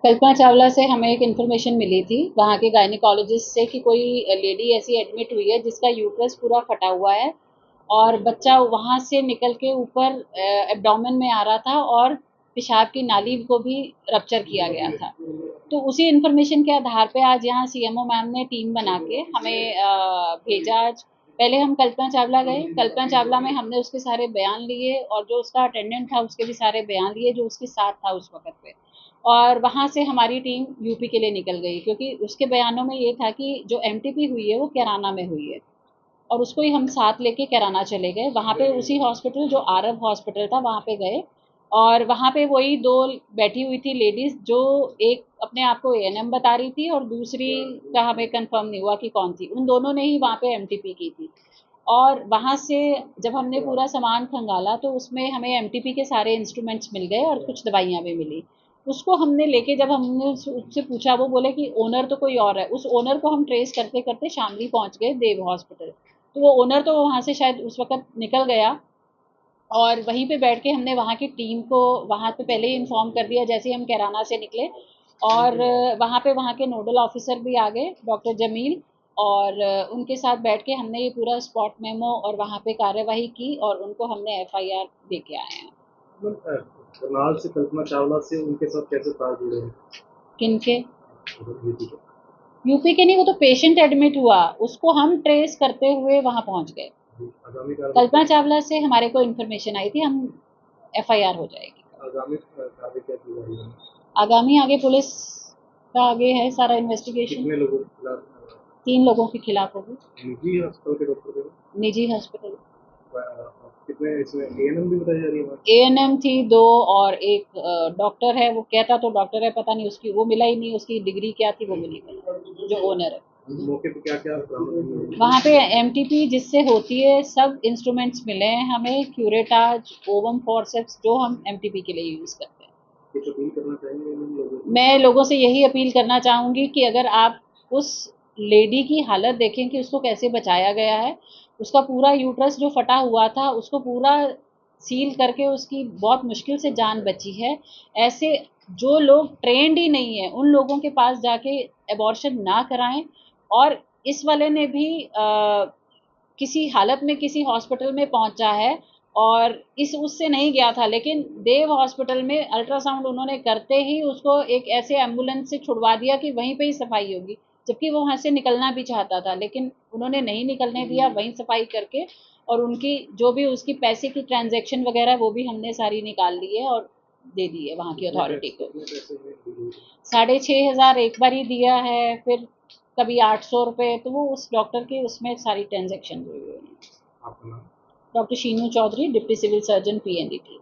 कल्पना चावला से हमें एक इन्फॉर्मेशन मिली थी वहाँ के गायनिकोलॉजिस्ट से कि कोई लेडी ऐसी एडमिट हुई है जिसका यूट्रस पूरा फटा हुआ है और बच्चा वहाँ से निकल के ऊपर एब्डोमेन में आ रहा था और पेशाब की नाली को भी रप्चर किया गया था। तो उसी इन्फॉर्मेशन के आधार पे आज यहाँ सीएमओ मैम ने टीम बना के हमें भेजा। आज पहले हम कल्पना चावला गए। कल्पना चावला में हमने उसके सारे बयान लिए और जो उसका अटेंडेंट था उसके भी सारे बयान लिए जो उसके साथ था उस वक्त पे। और वहाँ से हमारी टीम यूपी के लिए निकल गई क्योंकि उसके बयानों में ये था कि जो एमटीपी हुई है वो कैराना में हुई है और उसको ही हम साथ लेके कैराना चले गए। वहाँ पे उसी हॉस्पिटल जो आरब हॉस्पिटल था वहाँ पे गए और वहाँ पे वही दो बैठी हुई थी लेडीज जो एक अपने आप को एएनएम बता रही थी और दूसरी का हमें कंफर्म नहीं हुआ कि कौन थी। उन दोनों ने ही वहाँ पे एमटीपी की थी और वहाँ से जब हमने पूरा सामान खंगाला तो उसमें हमें एमटीपी के सारे इंस्ट्रूमेंट्स मिल गए और कुछ दवाइयाँ भी मिली। उसको हमने लेके जब हमने उससे पूछा वो बोले कि ओनर तो कोई और है। उस ओनर को हम ट्रेस करते करते शामली पहुंच गए देव हॉस्पिटल। तो वो ओनर तो वहाँ से शायद उस वक्त निकल गया और वहीं पे बैठ के हमने वहाँ की टीम को वहाँ पे पहले ही इन्फॉर्म कर दिया जैसे ही हम कैराना से निकले। और वहाँ के नोडल ऑफिसर भी आ गए डॉक्टर जमील और उनके साथ बैठ के हमने ये पूरा स्पॉट मेमो और वहाँ पे कार्यवाही की और उनको हमने एफआईआर दे के आए हैं। करनाल से कल्पना चावला से उनके साथ कैसे तार जुड़े हैं? किनके? यूपी के। यूपी के नहीं, वो तो पेशेंट एडमिट हुआ उसको हम ट्रेस करते हुए वहाँ पहुँच गए। आगामी कार्रवाई कल्पना चावला से हमारे को इन्फॉर्मेशन आई थी, हम एफआईआर हो जाएगी। आगामी कार्रवाई क्या की जा रही है? आगामी आगे पुलिस का आगे है सारा इन्वेस्टिगेशन। कितने लोगों के खिलाफ? 3 लोगों के खिलाफ होगी। निजी अस्पताल के डॉक्टर थे? निजी हॉस्पिटल। कितने इसमें एएनएम भी बताई जा रही है? एएनएम थी 2 और एक डॉक्टर है। वो कहता तो डॉक्टर है, पता नहीं उसकी वो मिला ही नहीं, उसकी डिग्री क्या थी वो मिली नहीं, जो ओनर है। मौके पे क्या क्या वहाँ पे एमटीपी जिससे होती है सब इंस्ट्रूमेंट्स मिले हैं हमें, क्यूरेटाज, ओवम फॉरसेप्स जो हम एमटीपी के लिए यूज करते हैं। कुछ अपील करना चाहेंगे लोगों को? मैं लोगों से यही अपील करना चाहूँगी कि अगर आप उस लेडी की हालत देखें कि उसको कैसे बचाया गया है। उसका पूरा यूट्रस जो फटा हुआ था उसको पूरा सील करके उसकी बहुत मुश्किल से जान बची है। ऐसे जो लोग ट्रेंड ही नहीं है उन लोगों के पास जाके एबॉर्शन ना कराएं। और इस वाले ने भी किसी हालत में किसी हॉस्पिटल में पहुंचा है और इस उससे नहीं गया था, लेकिन देव हॉस्पिटल में अल्ट्रासाउंड उन्होंने करते ही उसको एक ऐसे एम्बुलेंस से छुड़वा दिया कि वहीं पे ही सफाई होगी, जबकि वो वहाँ से निकलना भी चाहता था लेकिन उन्होंने नहीं निकलने दिया, वहीं सफाई करके। और उनकी जो भी उसकी पैसे की ट्रांजैक्शन वगैरह वो भी हमने सारी निकाल ली है और दे दी है वहाँ की अथॉरिटी को। 6,500 एक बार ही दिया है, फिर कभी 800 रुपये, तो वो उस डॉक्टर के उसमें सारी ट्रांजेक्शन हुई हुई है। आपका नाम? Doctor Sheenu Chaudhary, deputy civil surgeon PNDT.